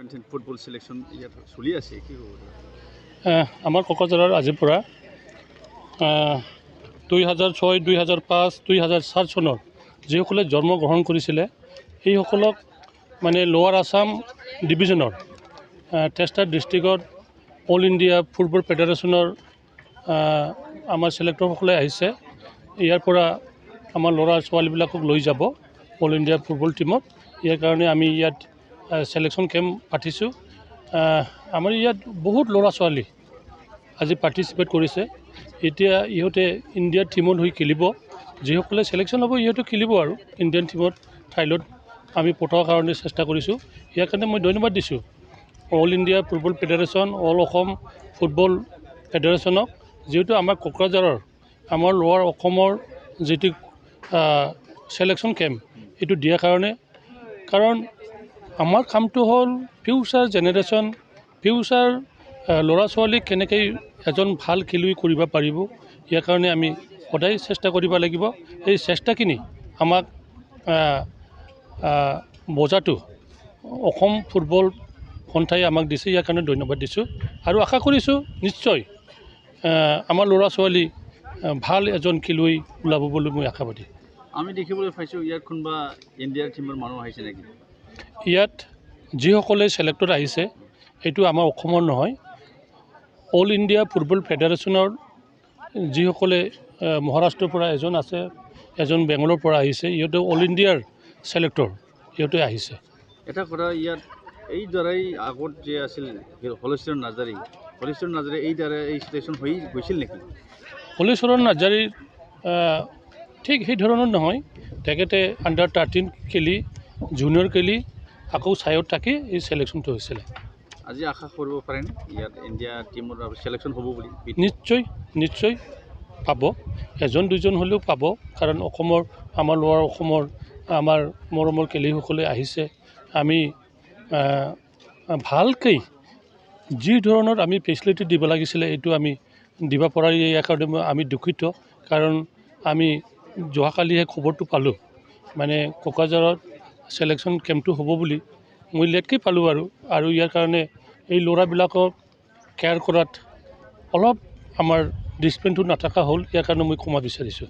U17 football selection ইয়াত চলি আছে কি হ'ব আমাৰ কোকৰাঝাৰৰ আজিৰ পৰা 2006, 2005, 2004 চনৰ যিসকলে জন্মগ্ৰহণ কৰিছিলে সেইসকলক মানে লোৱাৰ আছাম ডিভিজনৰ টেষ্টাৰ ডিষ্ট্ৰিক্টত অল ইণ্ডিয়া ফুটবল ফেডাৰেশ্যনৰ আমাৰ চিলেক্টৰসকলে আহিছে। ইয়াৰ পৰা আমাৰ ল'ৰা ছোৱালীবিলাকক লৈ যাব অল ইণ্ডিয়া ফুটবল টীমত। ইয়াৰ কাৰণে আমি ইয়াত চিলেকশ্যন কেম্প পাতিছোঁ। আমাৰ ইয়াত বহুত ল'ৰা ছোৱালী আজি পাৰ্টিচিপেট কৰিছে। এতিয়া ইহঁতে ইণ্ডিয়াৰ টীমত হৈ খেলিব। যিসকলে চিলেকশ্যন হ'ব ইহঁতে খেলিব আৰু ইণ্ডিয়ান টীমত ঠাইলত আমি পঠোৱাৰ কাৰণে চেষ্টা কৰিছোঁ। ইয়াৰ কাৰণে মই ধন্যবাদ দিছোঁ all India football federation, all Assam football ফেডাৰেশ্যনক, যিহেতু আমাৰ কোকৰাঝাৰৰ আমাৰ লোৱাৰ অসমৰ যিটো চিলেকশ্যন কেম্প এইটো দিয়াৰ কাৰণে। কাৰণ আমাৰ কামটো হ'ল ফিউচাৰ জেনেৰেশ্যন, ফিউচাৰ ল'ৰা ছোৱালীক কেনেকৈ এজন ভাল খেলুৱৈ কৰিব পাৰিব, ইয়াৰ কাৰণে আমি সদায় চেষ্টা কৰিব লাগিব। এই চেষ্টাখিনি আমাক বজাটো অসম ফুটবল সন্থাই আমাক দিছে। ইয়াৰ কাৰণে ধন্যবাদ দিছোঁ আৰু আশা কৰিছোঁ নিশ্চয় আমাৰ ল'ৰা ছোৱালী ভাল এজন খেলুৱৈ ওলাব বুলি মই আশাবাদী। আমি দেখিবলৈ পাইছোঁ ইয়াত কোনোবা ইণ্ডিয়াৰ টীমৰ মানুহ আহিছে নেকি? ইয়াত যিসকলে চিলেক্টত আহিছে সেইটো আমাৰ অসমৰ নহয়, অল ইণ্ডিয়া ফুটবল ফেডাৰেশ্যনৰ যিসকলে মহাৰাষ্ট্ৰৰ পৰা এজন আছে, এজন বেংগলৰ পৰা আহিছে, ইহঁতে অল ইণ্ডিয়াৰ চিলেক্টৰ ইহঁতে আহিছে। এটা কথা, ইয়াত এই দ্বাৰাই আগত যে আছিল হলেশ্বৰ নাৰ্জাৰী এই দ্বাৰা এই চিলেকশ্যন হৈ গৈছিল নেকি? হলেশ্বৰ নাৰ্জাৰীৰ ঠিক সেই ধৰণৰ নহয়। তেখেতে under-13 খেলি, জুনিয়ৰ খেলি আকৌ চাইত থাকি এই চিলেকশ্যনটো হৈছিলে। আজি আশা কৰিব পাৰেনে ইয়াত ইণ্ডিয়া টীমৰ চিলেকশ্যন হ'ব বুলি? নিশ্চয় পাব, এজন দুজন হ'লেও পাব। কাৰণ অসমৰ আমাৰ লোৱাৰ অসমৰ আমাৰ মৰমৰ খেলুৱৈসকলে আহিছে। আমি ভালকৈ যি ধৰণৰ আমি ফেচিলিটি দিব লাগিছিলে এইটো আমি দিব পৰা ইয়াৰ কাৰণে আমি দুখিত। কাৰণ আমি যোৱাকালিহে খবৰটো পালোঁ মানে কোকৰাঝাৰত চিলেকশ্যন কেম্পটো হ'ব বুলি। মই লেটকৈ পালোঁ আৰু ইয়াৰ কাৰণে এই ল'ৰাবিলাকক কেয়াৰ কৰাত অলপ আমাৰ ডিচিপ্লিনটো নাথাকা হ'ল। ইয়াৰ কাৰণে মই ক্ষমা বিচাৰিছোঁ।